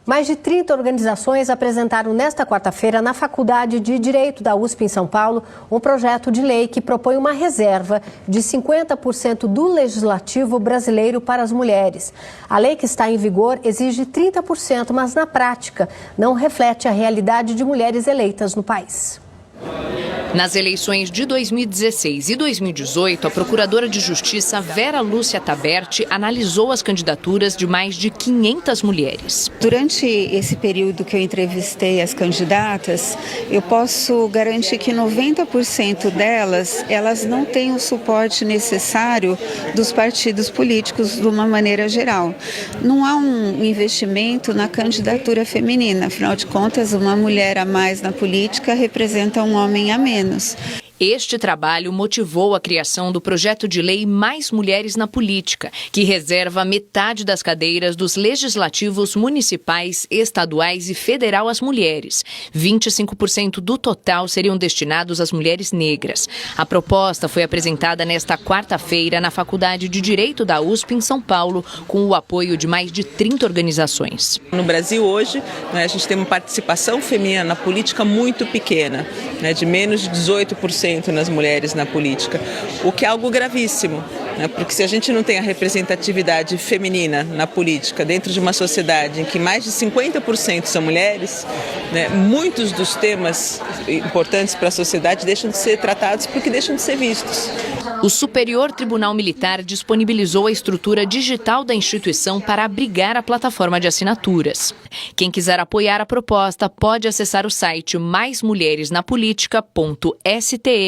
Mais de 30 organizações apresentaram nesta quarta-feira na Faculdade de Direito da USP em São Paulo um projeto de lei que propõe uma reserva de 50% do legislativo brasileiro para as mulheres. A lei que está em vigor exige 30%, mas na prática não reflete a realidade de mulheres eleitas no país. Nas eleições de 2016 e 2018, a Procuradora de Justiça Vera Lúcia Taberti analisou as candidaturas de mais de 500 mulheres. Durante esse período que eu entrevistei as candidatas, eu posso garantir que 90% delas, elas não têm o suporte necessário dos partidos políticos de uma maneira geral. Não há um investimento na candidatura feminina, afinal de contas, uma mulher a mais na política representa um homem a menos. Este trabalho motivou a criação do projeto de lei Mais Mulheres na Política, que reserva metade das cadeiras dos legislativos municipais, estaduais e federal às mulheres. 25% do total seriam destinados às mulheres negras. A proposta foi apresentada nesta quarta-feira na Faculdade de Direito da USP em São Paulo, com o apoio de mais de 30 organizações. No Brasil hoje, a gente tem uma participação feminina na política muito pequena, de menos de 18% nas mulheres na política, o que é algo gravíssimo, porque se a gente não tem a representatividade feminina na política dentro de uma sociedade em que mais de 50% são mulheres, muitos dos temas importantes para a sociedade deixam de ser tratados porque deixam de ser vistos. O Superior Tribunal Militar disponibilizou a estrutura digital da instituição para abrigar a plataforma de assinaturas. Quem quiser apoiar a proposta pode acessar o site maismulheresnapolitica.stm.jus.br.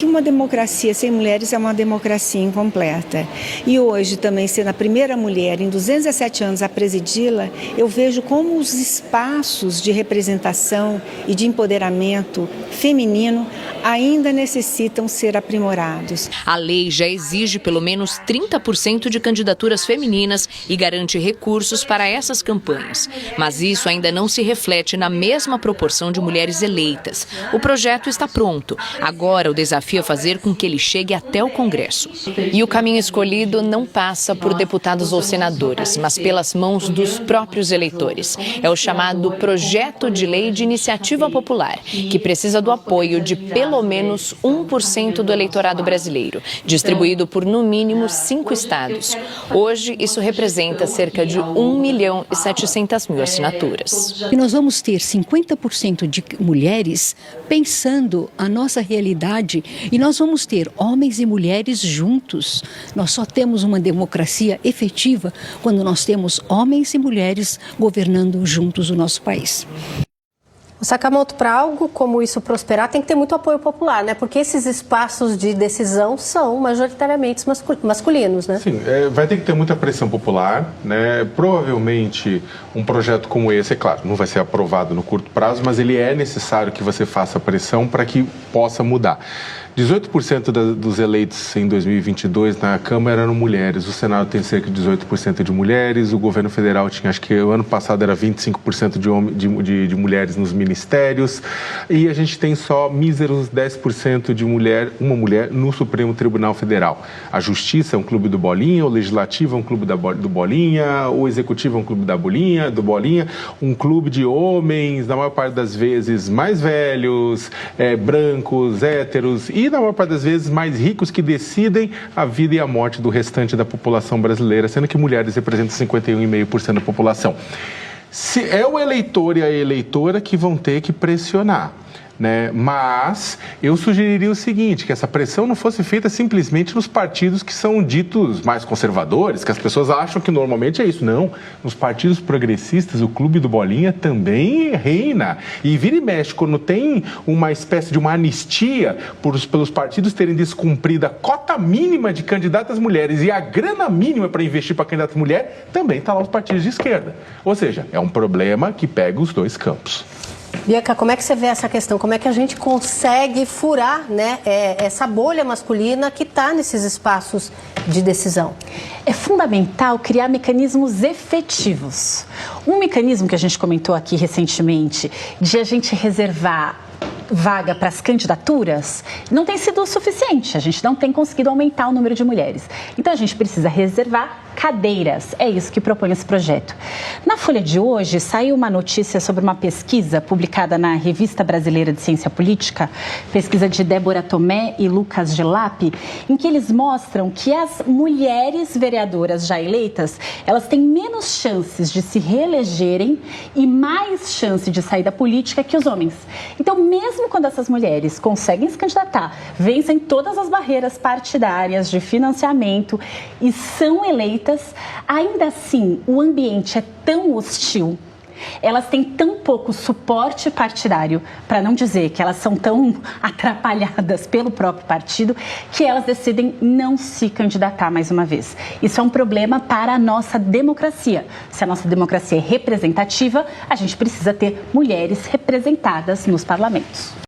Uma democracia sem mulheres é uma democracia incompleta. E hoje, também sendo a primeira mulher em 217 anos a presidi-la, eu vejo como os espaços de representação e de empoderamento feminino ainda necessitam ser aprimorados. A lei já exige pelo menos 30% de candidaturas femininas e garante recursos para essas campanhas. Mas isso ainda não se reflete na mesma proporção de mulheres eleitas. O projeto está pronto. Agora o desafio é fazer com que ele chegue até o Congresso. E o caminho escolhido não passa por deputados ou senadores, mas pelas mãos dos próprios eleitores. É o chamado Projeto de Lei de Iniciativa Popular, que precisa do apoio de pelo menos 1% do eleitorado brasileiro, distribuído por no mínimo 5 estados. Hoje, isso representa cerca de 1.700.000 assinaturas. E nós vamos ter 50% de mulheres pensando a nossa realidade e nós vamos ter homens e mulheres juntos. Nós só temos uma democracia efetiva quando nós temos homens e mulheres governando juntos o nosso país. Sakamoto, para algo como isso prosperar, tem que ter muito apoio popular, né? Porque esses espaços de decisão são majoritariamente masculinos, né? Sim, vai ter que ter muita pressão popular, né? Provavelmente um projeto como esse, é claro, não vai ser aprovado no curto prazo, mas ele é necessário que você faça pressão para que possa mudar. 18% dos eleitos em 2022 na Câmara eram mulheres, o Senado tem cerca de 18% de mulheres, o governo federal tinha, acho que o ano passado era 25% de mulheres nos ministérios, e a gente tem só míseros 10% de uma mulher no Supremo Tribunal Federal. A Justiça é um clube do Bolinha, o Legislativo é um clube do Bolinha, o Executivo é um clube do Bolinha, um clube de homens, na maior parte das vezes mais velhos, brancos, héteros, e na maior parte das vezes mais ricos, que decidem a vida e a morte do restante da população brasileira, sendo que mulheres representam 51,5% da população. É o eleitor e a eleitora que vão ter que pressionar, né? Mas eu sugeriria o seguinte, que essa pressão não fosse feita simplesmente nos partidos que são ditos mais conservadores, que as pessoas acham que normalmente é isso. Não, nos partidos progressistas, o clube do Bolinha também reina. E vira e mexe, quando tem uma espécie de uma anistia pelos partidos terem descumprido a cota mínima de candidatas mulheres e a grana mínima para investir para candidata mulher, também está lá os partidos de esquerda. Ou seja, é um problema que pega os dois campos. Bianca, como é que você vê essa questão? Como é que a gente consegue furar, né, essa bolha masculina que está nesses espaços de decisão? É fundamental criar mecanismos efetivos. Um mecanismo que a gente comentou aqui recentemente, de a gente reservar vaga para as candidaturas não tem sido o suficiente. A gente não tem conseguido aumentar o número de mulheres. Então, a gente precisa reservar cadeiras. É isso que propõe esse projeto. Na Folha de hoje, saiu uma notícia sobre uma pesquisa publicada na Revista Brasileira de Ciência Política, pesquisa de Débora Tomé e Lucas Gelap, em que eles mostram que as mulheres vereadoras já eleitas, elas têm menos chances de se reelegerem e mais chance de sair da política que os homens. Então, mesmo quando essas mulheres conseguem se candidatar, vencem todas as barreiras partidárias de financiamento e são eleitas, ainda assim, o ambiente é tão hostil, elas têm tão pouco suporte partidário, para não dizer que elas são tão atrapalhadas pelo próprio partido, que elas decidem não se candidatar mais uma vez. Isso é um problema para a nossa democracia. Se a nossa democracia é representativa, a gente precisa ter mulheres representadas nos parlamentos.